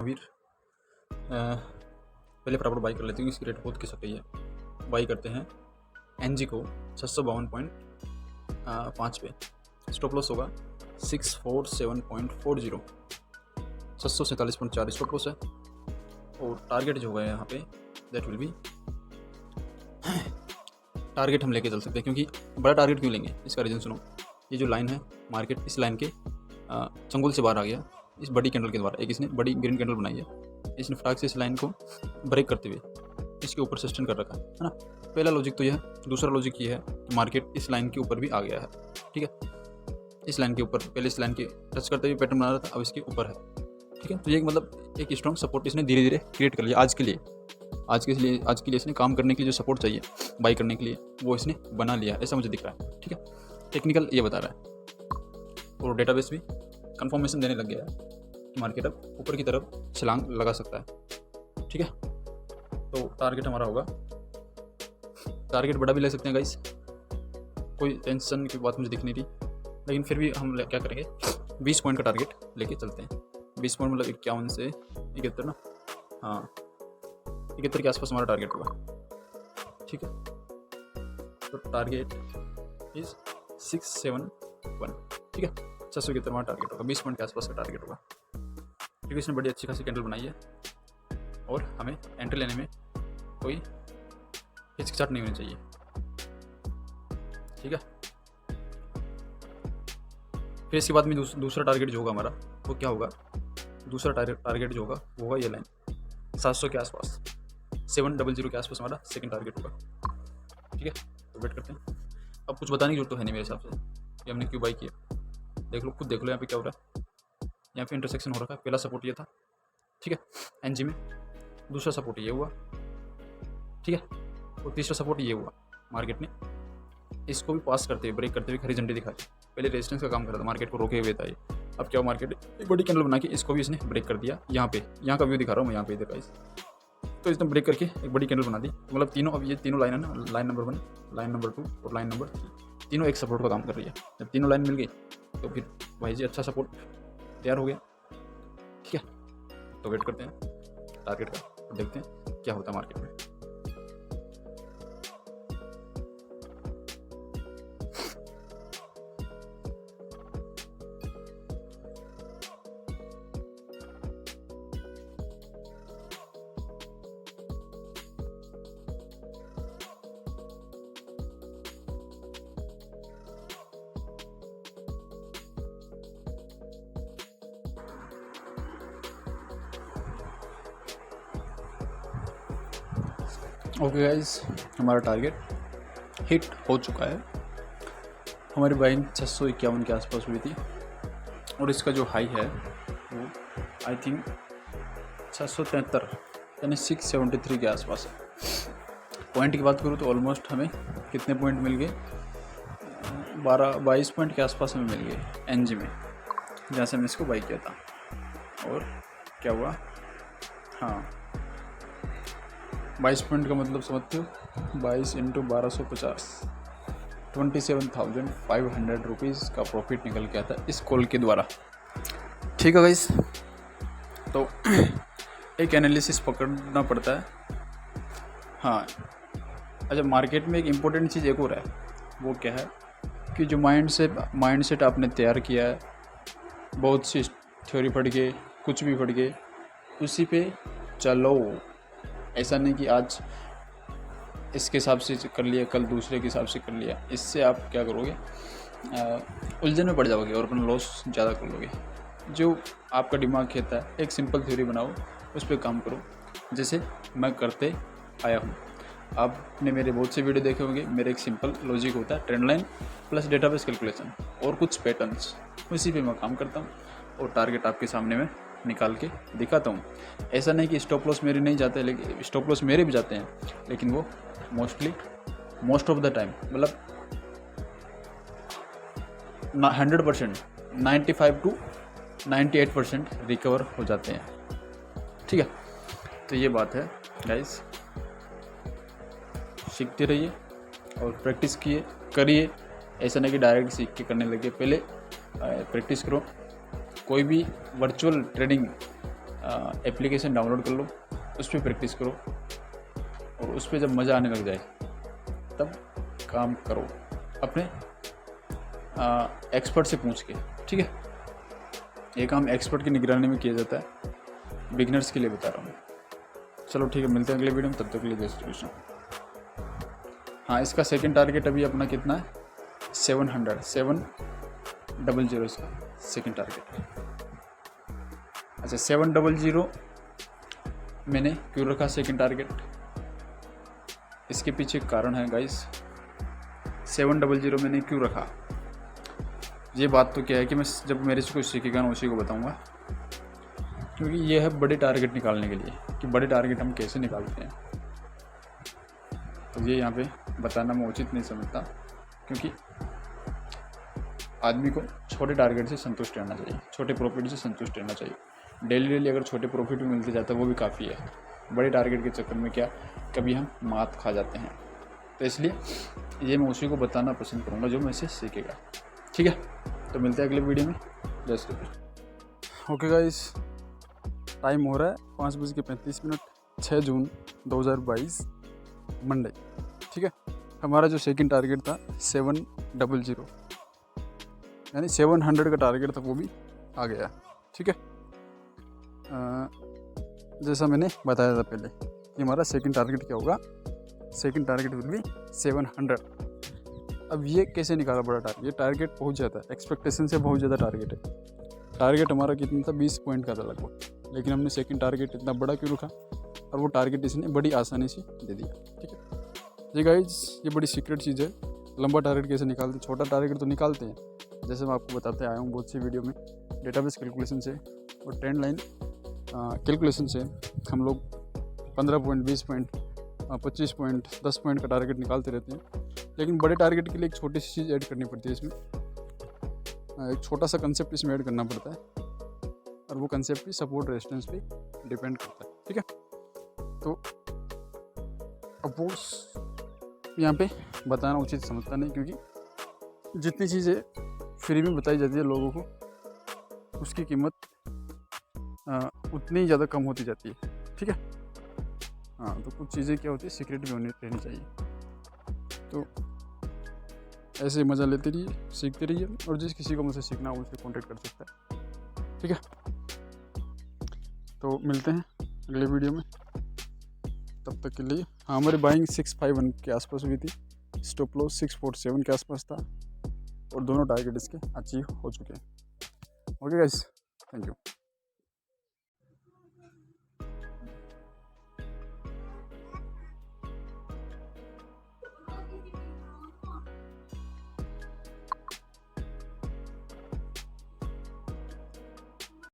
वीर पहले फटाफट बाई कर लेते हैं, इसकी रेट बहुत किस सही है। बाई करते हैं एनजी को 652.5 पे। स्टॉप लॉस होगा 647.40, 647.4 स्टॉप लॉस है। और टारगेट जो होगा यहाँ पे दैट विल बी, टारगेट हम लेके चल सकते हैं। क्योंकि बड़ा टारगेट क्यों लेंगे, इसका रीज़न सुनो। ये जो लाइन है मार्केट, इस लाइन के चंगुल से बाहर आ गया इस बड़ी कैंडल के द्वारा। एक इसने बड़ी ग्रीन कैंडल बनाई है, इसने फटाक से इस लाइन को ब्रेक करते हुए इसके ऊपर सस्टेन कर रखा है ना। पहला लॉजिक तो यह है। दूसरा लॉजिक ये है कि मार्केट इस लाइन के ऊपर भी आ गया है, ठीक है। इस लाइन के ऊपर, पहले इस लाइन के टच करते हुए पैटर्न बना रहा था, अब इसके ऊपर है, ठीक है। तो ये मतलब एक स्ट्रॉन्ग सपोर्ट इसने धीरे धीरे क्रिएट कर लिया आज के लिए। आज के लिए इसने काम करने के लिए जो सपोर्ट चाहिए बाई करने के लिए, वो इसने बना लिया, ऐसा मुझे दिख रहा है, ठीक है। टेक्निकल ये बता रहा है और डेटाबेस भी कंफर्मेशन देने लग गया है कि मार्केट अब ऊपर की तरफ छलांग लगा सकता है, ठीक है। तो टारगेट हमारा होगा, टारगेट बड़ा भी ले सकते हैं गाइस, कोई टेंशन की बात मुझे दिख नहीं रही। लेकिन फिर भी हम क्या करेंगे, 20 पॉइंट का टारगेट लेके चलते हैं। 20 पॉइंट मतलब 51 से 71 ना, हाँ 71 के आसपास हमारा टारगेट होगा, ठीक है। तो टारगेट इज 671, ठीक है। 671 हमारा टारगेट होगा, 20 पॉइंट के आसपास का टारगेट होगा, क्योंकि इसने बड़ी अच्छी खासी कैंडल बनाई है और हमें एंट्री लेने में कोई हिचकिचाहट नहीं होनी चाहिए, ठीक है। फिर इसके बाद में दूसरा टारगेट जो होगा हमारा वो क्या होगा, दूसरा टारगेट जो होगा वो होगा ये लाइन 700 के आसपास, 700 के आसपास हमारा सेकंड टारगेट होगा, ठीक है। तो वेट करते हैं। अब कुछ बताने की जरूरत तो है नहीं मेरे हिसाब से कि हमने क्यों बाई किया। देख लो, खुद देख लो यहाँ पे क्या हो रहा है। यहाँ पे इंटरसेक्शन हो रखा है, पहला सपोर्ट ये था, ठीक है, एनजी में। दूसरा सपोर्ट ये हुआ, ठीक है, और तीसरा सपोर्ट ये हुआ। मार्केट ने इसको भी पास करते हुए, ब्रेक करते हुए हरी झंडी दिखाई। पहले रेजिस्टेंस का काम कर रहा था, मार्केट को रोके हुए था ये। अब क्या हुआ, मार्केट एक बड़ी कैंडल बना के इसको भी इसने ब्रेक कर दिया। यहाँ पे, यहाँ का व्यू दिखा रहा हूँ मैं, यहाँ पे इधर गाइस। तो इसने ब्रेक करके एक बड़ी कैंडल बना दी। तो मतलब तीनों, अब ये तीनों लाइन है ना, लाइन नंबर 1, लाइन नंबर 2 और लाइन नंबर 3, तीनों एक सपोर्ट का काम कर रही है। जब तीनों लाइन मिल गई तो फिर भाई जी अच्छा सपोर्ट तैयार हो गया, ठीक है। तो वेट करते हैं टारगेट का और देखते हैं क्या होता है मार्केट में। ओके गाइस, हमारा टारगेट हिट हो चुका है। हमारी बाइंग 651 के आसपास हुई थी और इसका जो हाई है वो आई थिंक 673 यानी 673 के आसपास है। पॉइंट की बात करूँ तो ऑलमोस्ट हमें कितने पॉइंट मिल गए, 22 पॉइंट के आसपास हमें मिल गए एनजी में, जहाँ से हमने इसको बाई किया था। और क्या हुआ, हाँ 22 पॉइंट का मतलब समझते हो, 22 × 1250, 27,500 रुपीज़ का प्रॉफिट निकल के आता है इस कॉल के द्वारा, ठीक है गाइस। तो एक एनालिसिस पकड़ना पड़ता है। हाँ अच्छा, मार्केट में एक इम्पोर्टेंट चीज़ एक और है, वो क्या है कि जो माइंडसेट आपने तैयार किया है, बहुत सी थ्योरी पढ़ के, कुछ भी पढ़ के, उसी पे चलो। ऐसा नहीं कि आज इसके हिसाब से कर लिया, कल दूसरे के हिसाब से कर लिया। इससे आप क्या करोगे, उलझन में पड़ जाओगे और अपना लॉस ज़्यादा कर लोगे। जो आपका दिमाग कहता है, एक सिंपल थ्योरी बनाओ, उस पर काम करो, जैसे मैं करते आया हूँ। आपने मेरे बहुत से वीडियो देखे होंगे। मेरा एक सिंपल लॉजिक होता है, trend line plus database calculation और कुछ पैटर्न्स, उसी पे मैं काम करता हूँ और टारगेट आपके सामने में निकाल के दिखाता हूँ। ऐसा नहीं कि स्टॉप लॉस मेरे नहीं जाते, लेकिन स्टॉप लॉस मेरे भी जाते हैं, लेकिन वो मोस्ट ऑफ द टाइम मतलब 100%, 95 to 98% रिकवर हो जाते हैं, ठीक है। तो ये बात है गाइस, सीखते रहिए और प्रैक्टिस करिए। ऐसा नहीं कि डायरेक्ट सीख के करने लगे, पहले प्रैक्टिस करो। कोई भी वर्चुअल ट्रेडिंग एप्लीकेशन डाउनलोड कर लो, उस पर प्रैक्टिस करो, और उस पर जब मज़ा आने लग जाए तब काम करो अपने एक्सपर्ट से पूछ के। ठीक है, ये काम एक्सपर्ट की निगरानी में किया जाता है, बिगनर्स के लिए बता रहा हूँ। चलो ठीक है, मिलते हैं अगले वीडियो में, तब तक के लिए जय श्री कृष्ण। हाँ, इसका सेकंड टारगेट अभी अपना कितना है, 700 इसका सेकंड टारगेट है। अच्छा, 700 मैंने क्यों रखा सेकंड टारगेट, इसके पीछे कारण है गाइस। 700 मैंने क्यों रखा, ये बात तो क्या है कि मैं जब मेरे से कुछ सीखेगा ना उसी को बताऊंगा, क्योंकि ये है बड़े टारगेट निकालने के लिए कि बड़े टारगेट हम कैसे निकालते हैं। तो ये यहाँ पे बताना मैं उचित नहीं समझता, क्योंकि आदमी को छोटे टारगेट से संतुष्ट रहना चाहिए, छोटे प्रॉफिट से संतुष्ट रहना चाहिए। डेली अगर छोटे प्रॉफिट भी मिलते जाता है वो भी काफ़ी है। बड़े टारगेट के चक्कर में क्या कभी हम मात खा जाते हैं। तो इसलिए ये मैं उसी को बताना पसंद करूँगा जो मुझसे सीखेगा। ठीक है, तो मिलते हैं अगले वीडियो में। जय Shri Krishna. Okay guys, time हो रहा है 5:35, 6 जून 2022 मंडे। ठीक है, हमारा जो सेकंड टारगेट था 700, यानी 700 का टारगेट था, वो भी आ गया। ठीक है, जैसा मैंने बताया था पहले कि हमारा सेकंड टारगेट क्या होगा, सेकंड टारगेट विल बी 700। अब ये कैसे निकाला बड़ा टारगेट, ये टारगेट पहुंच जाता है, एक्सपेक्टेशन से बहुत ज़्यादा टारगेट है। टारगेट हमारा कितना था, 20 पॉइंट का था लगभग, लेकिन हमने सेकंड टारगेट इतना बड़ा क्यों रखा, और वो टारगेट इसने बड़ी आसानी से दे दिया। ठीक है, ये गाइस ये बड़ी सीक्रेट चीज़ है। लंबा टारगेट कैसे निकालते हैं, छोटा टारगेट तो निकालते हैं, जैसे मैं आपको बताते आया हूँ बहुत सी वीडियो में, डेटाबेस कैलकुलेशन से और ट्रेंड लाइन कैलकुलेशन से हम लोग 15 पॉइंट, 20 पॉइंट, 25 पॉइंट, 10 पॉइंट का टारगेट निकालते रहते हैं। लेकिन बड़े टारगेट के लिए एक छोटी सी चीज़ ऐड करनी पड़ती है इसमें, एक छोटा सा कंसेप्ट इसमें ऐड करना पड़ता है, और वो कंसेप्ट भी सपोर्ट रेजिस्टेंस पे डिपेंड करता है। ठीक है, तो अब वो यहाँ पे बताना उचित समझता नहीं, क्योंकि जितनी चीज़ें फ्री में बताई जाती है लोगों को, उसकी कीमत उतनी ज़्यादा कम होती जाती है। ठीक है, हाँ, तो कुछ चीज़ें क्या होती है सीक्रेट भी रहनी चाहिए। तो ऐसे मज़ा लेते रहिए, सीखते रहिए, और जिस किसी को मुझसे सीखना हो उससे कांटेक्ट कर सकता है। ठीक है, तो मिलते हैं अगले वीडियो में, तब तक के लिए। हाँ, हमारी बाइंग 651 के आसपास हुई थी, स्टॉप लॉस 647 के आसपास था, और दोनों टारगेट इसके अचीव हो चुके हैं। Okay guys, thank you.